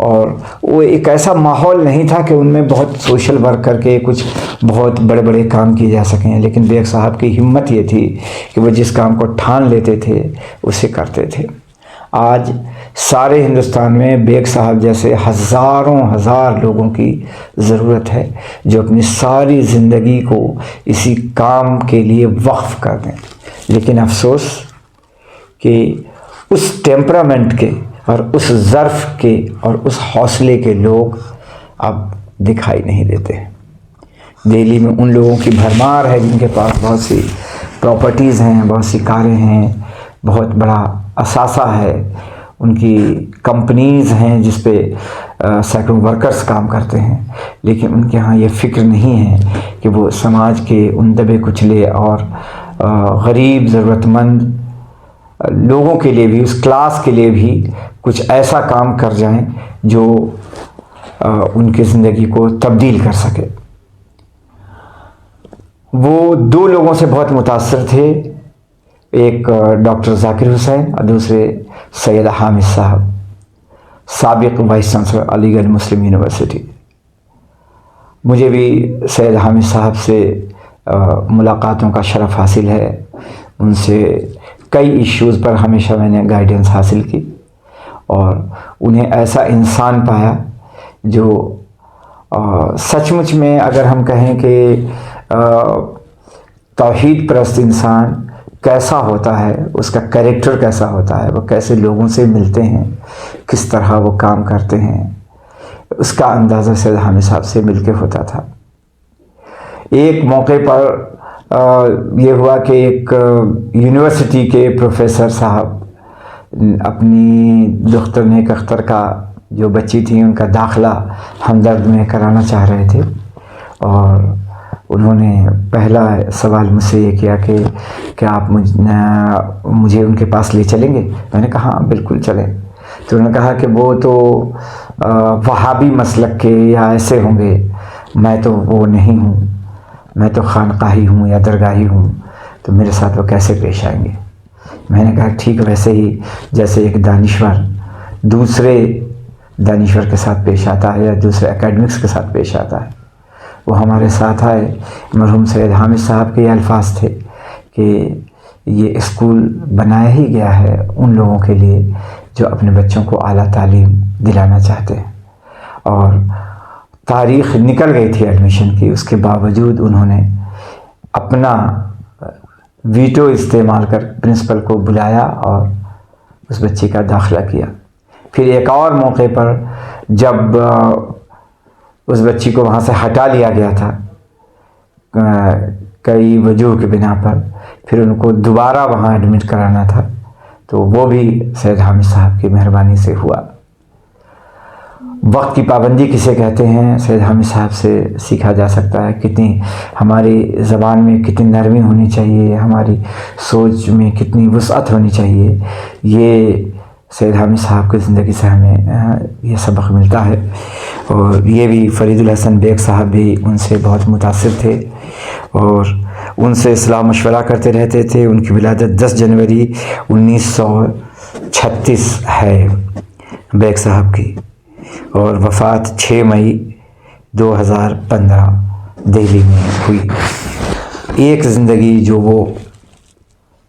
اور وہ ایک ایسا ماحول نہیں تھا کہ ان میں بہت سوشل ورک کر کے کچھ بہت بڑے بڑے کام کیے جا سکیں، لیکن بیگ صاحب کی ہمت یہ تھی کہ وہ جس کام کو ٹھان لیتے تھے اسے کرتے تھے۔ آج سارے ہندوستان میں بیگ صاحب جیسے ہزار لوگوں کی ضرورت ہے جو اپنی ساری زندگی کو اسی کام کے لیے وقف کر دیں، لیکن افسوس کہ اس ٹیمپرامنٹ کے اور اس ظرف کے اور اس حوصلے کے لوگ اب دکھائی نہیں دیتے۔ دہلی میں ان لوگوں کی بھرمار ہے جن کے پاس بہت سی پراپرٹیز ہیں، بہت سی کاریں ہیں، بہت بڑا اثاثہ ہے، ان کی کمپنیز ہیں جس پہ سینکڑوں ورکرز کام کرتے ہیں، لیکن ان کے ہاں یہ فکر نہیں ہے کہ وہ سماج کے ان دبے کچلے اور غریب ضرورت مند لوگوں کے لیے بھی، اس کلاس کے لیے بھی کچھ ایسا کام کر جائیں جو ان کی زندگی کو تبدیل کر سکے۔ وہ دو لوگوں سے بہت متاثر تھے، ایک ڈاکٹر ذاکر حسین اور دوسرے سید حامد صاحب، سابق وائس چانسلر علی گڑھ مسلم یونیورسٹی۔ مجھے بھی سید حامد صاحب سے ملاقاتوں کا شرف حاصل ہے، ان سے کئی ایشوز پر ہمیشہ میں نے گائیڈنس حاصل کی اور انہیں ایسا انسان پایا جو سچ مچ میں اگر ہم کہیں کہ توحید پرست انسان کیسا ہوتا ہے، اس کا کریکٹر کیسا ہوتا ہے، وہ کیسے لوگوں سے ملتے ہیں، کس طرح وہ کام کرتے ہیں، اس کا اندازہ سید حامد صاحب سے مل کے ہوتا تھا۔ ایک موقع پر یہ ہوا کہ ایک یونیورسٹی کے پروفیسر صاحب اپنی دختر نیک اختر کا جو بچی تھی ان کا داخلہ ہمدرد میں کرانا چاہ رہے تھے، اور انہوں نے پہلا سوال مجھ سے یہ کیا کہ کیا آپ مجھے ان کے پاس لے چلیں گے؟ میں نے کہا ہاں بالکل چلیں۔ تو انہوں نے کہا کہ وہ تو وہابی مسلک کے یا ایسے ہوں گے، میں تو وہ نہیں ہوں، میں تو خانقاہی ہوں یا درگاہی ہوں، تو میرے ساتھ وہ کیسے پیش آئیں گے؟ میں نے کہا ٹھیک، ویسے ہی جیسے ایک دانشور دوسرے دانشور کے ساتھ پیش آتا ہے یا دوسرے اکیڈمکس کے ساتھ پیش آتا ہے، وہ ہمارے ساتھ آئے۔ مرحوم سید حامد صاحب کے یہ الفاظ تھے کہ یہ اسکول بنایا ہی گیا ہے ان لوگوں کے لیے جو اپنے بچوں کو اعلیٰ تعلیم دلانا چاہتے ہیں، اور تاریخ نکل گئی تھی ایڈمیشن کی، اس کے باوجود انہوں نے اپنا ویٹو استعمال کر پرنسپل کو بلایا اور اس بچے کا داخلہ کیا۔ پھر ایک اور موقع پر جب اس بچی کو وہاں سے ہٹا لیا گیا تھا کئی وجوہ کے بنا پر، پھر ان کو دوبارہ وہاں ایڈمٹ کرانا تھا، تو وہ بھی سید حامد صاحب کی مہربانی سے ہوا۔ وقت کی پابندی کسے کہتے ہیں، سید حامد صاحب سے سیکھا جا سکتا ہے۔ کتنی ہماری زبان میں کتنی نرمی ہونی چاہیے، ہماری سوچ میں کتنی وسعت ہونی چاہیے، یہ سید حامد صاحب کی زندگی سے ہمیں یہ سبق ملتا ہے۔ اور یہ بھی فرید الحسن بیگ صاحب بھی ان سے بہت متاثر تھے اور ان سے اصلاح مشورہ کرتے رہتے تھے۔ ان کی ولادت 10 جنوری 1936 ہے بیگ صاحب کی، اور وفات 6 مئی 2015 دہلی میں ہوئی۔ ایک زندگی جو وہ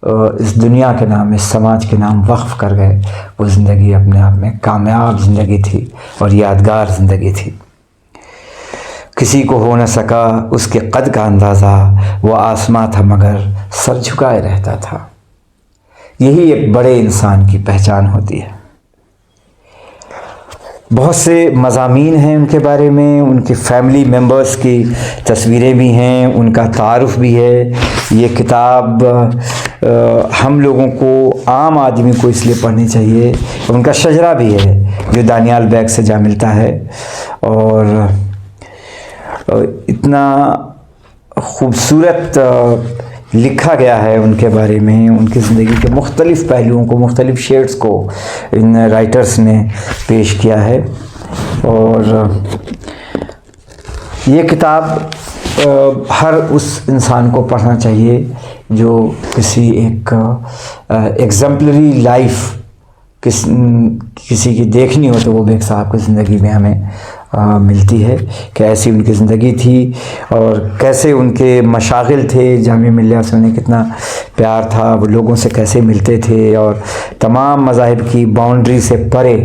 اس دنیا کے نام، اس سماج کے نام وقف کر گئے، وہ زندگی اپنے آپ میں کامیاب زندگی تھی اور یادگار زندگی تھی۔ کسی کو ہو نہ سکا اس کے قد کا اندازہ، وہ آسماں تھا مگر سر جھکائے رہتا تھا۔ یہی ایک بڑے انسان کی پہچان ہوتی ہے۔ بہت سے مضامین ہیں ان کے بارے میں، ان کی فیملی ممبرز کی تصویریں بھی ہیں، ان کا تعارف بھی ہے۔ یہ کتاب ہم لوگوں کو، عام آدمی کو اس لیے پڑھنی چاہیے، ان کا شجرہ بھی ہے جو دانیال بیگ سے جا ملتا ہے، اور اتنا خوبصورت لکھا گیا ہے ان کے بارے میں، ان کی زندگی کے مختلف پہلوؤں کو، مختلف شیڈز کو ان رائٹرز نے پیش کیا ہے۔ اور یہ کتاب ہر اس انسان کو پڑھنا چاہیے جو کسی ایک ایگزمپلری لائف کسی کی دیکھنی ہو تو وہ بیگ صاحب کی زندگی میں ہمیں ملتی ہے کہ ایسی ان کی زندگی تھی اور کیسے ان کے مشاغل تھے۔ جامعہ ملیہ سے انہیں کتنا پیار تھا، وہ لوگوں سے کیسے ملتے تھے اور تمام مذاہب کی باؤنڈری سے پرے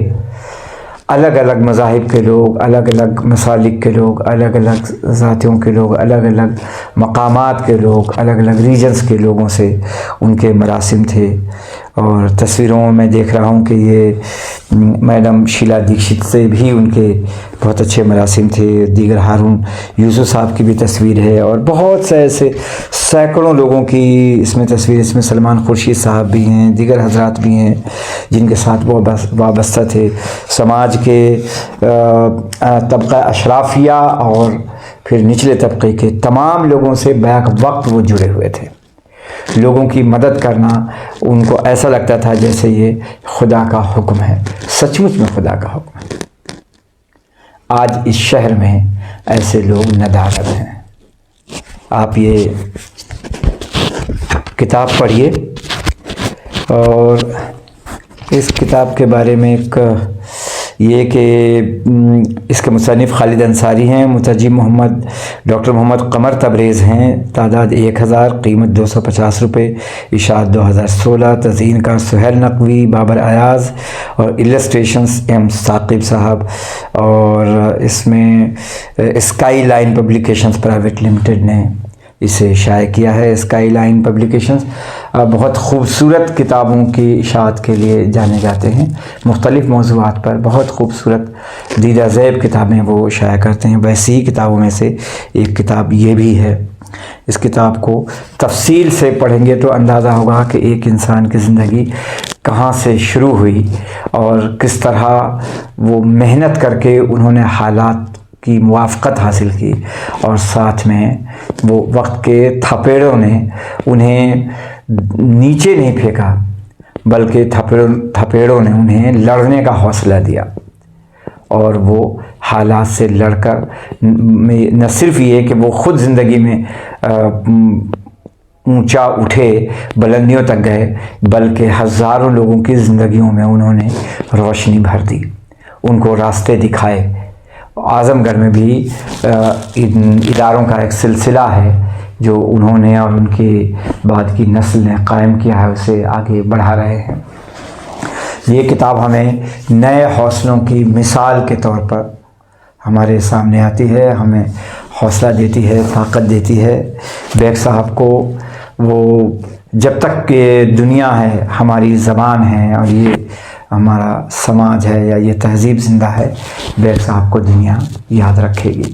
الگ الگ مذاہب کے لوگ، الگ الگ مسالک کے لوگ، الگ الگ ذاتیوں کے لوگ، الگ الگ مقامات کے لوگ، الگ الگ ریجنز کے لوگوں سے ان کے مراسم تھے۔ اور تصویروں میں دیکھ رہا ہوں کہ یہ میڈم شیلا دیکشت سے بھی ان کے بہت اچھے مراسم تھے۔ دیگر ہارون یوسف صاحب کی بھی تصویر ہے اور بہت سے ایسے سینکڑوں لوگوں کی اس میں تصویر، اس میں سلمان خورشید صاحب بھی ہیں، دیگر حضرات بھی ہیں جن کے ساتھ وہ وابستہ تھے۔ سماج کے طبقہ اشرافیہ اور پھر نچلے طبقے کے تمام لوگوں سے بیک وقت وہ جڑے ہوئے تھے۔ لوگوں کی مدد کرنا ان کو ایسا لگتا تھا جیسے یہ خدا کا حکم ہے، سچ مچ میں خدا کا حکم ہے۔ آج اس شہر میں ایسے لوگ ندارد ہیں۔ آپ یہ کتاب پڑھیے اور اس کتاب کے بارے میں ایک یہ کہ اس کے مصنف خالد انصاری ہیں، مترجم ڈاکٹر محمد قمر تبریز ہیں، تعداد 1000، قیمت 250 روپے، اشاعت 2016، تزئین کار سہیل نقوی، بابر ایاز اور السٹریشنز ایم ثاقب صاحب، اور اس میں sky line publications private limited نے اسے شائع کیا ہے۔ اسکائی لائن پبلیکیشنز بہت خوبصورت کتابوں کی اشاعت کے لیے جانے جاتے ہیں، مختلف موضوعات پر بہت خوبصورت دیدہ ذیل کتابیں وہ شائع کرتے ہیں۔ ویسی ہی کتابوں میں سے ایک کتاب یہ بھی ہے۔ اس کتاب کو تفصیل سے پڑھیں گے تو اندازہ ہوگا کہ ایک انسان کی زندگی کہاں سے شروع ہوئی اور کس طرح وہ محنت کر کے انہوں نے حالات کی موافقت حاصل کی، اور ساتھ میں وہ وقت کے تھپیڑوں نے انہیں نیچے نہیں پھینکا بلکہ تھپیڑوں نے انہیں لڑنے کا حوصلہ دیا، اور وہ حالات سے لڑ کر نہ صرف یہ کہ وہ خود زندگی میں اونچا اٹھے، بلندیوں تک گئے، بلکہ ہزاروں لوگوں کی زندگیوں میں انہوں نے روشنی بھر دی، ان کو راستے دکھائے۔ اعظم گڑھ میں بھی اداروں کا ایک سلسلہ ہے جو انہوں نے اور ان کے بعد کی نسل نے قائم کیا ہے، اسے آگے بڑھا رہے ہیں۔ یہ کتاب ہمیں نئے حوصلوں کی مثال کے طور پر ہمارے سامنے آتی ہے، ہمیں حوصلہ دیتی ہے، طاقت دیتی ہے۔ بیگ صاحب کو وہ جب تک کہ دنیا ہے، ہماری زبان ہے اور یہ ہمارا سماج ہے یا یہ تہذیب زندہ ہے، بیگ صاحب کو دنیا یاد رکھے گی۔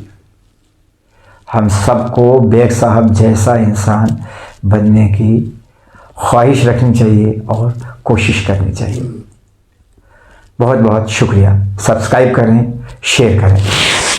ہم سب کو بیگ صاحب جیسا انسان بننے کی خواہش رکھنی چاہیے اور کوشش کرنی چاہیے۔ بہت بہت شکریہ۔ سبسکرائب کریں، شیئر کریں۔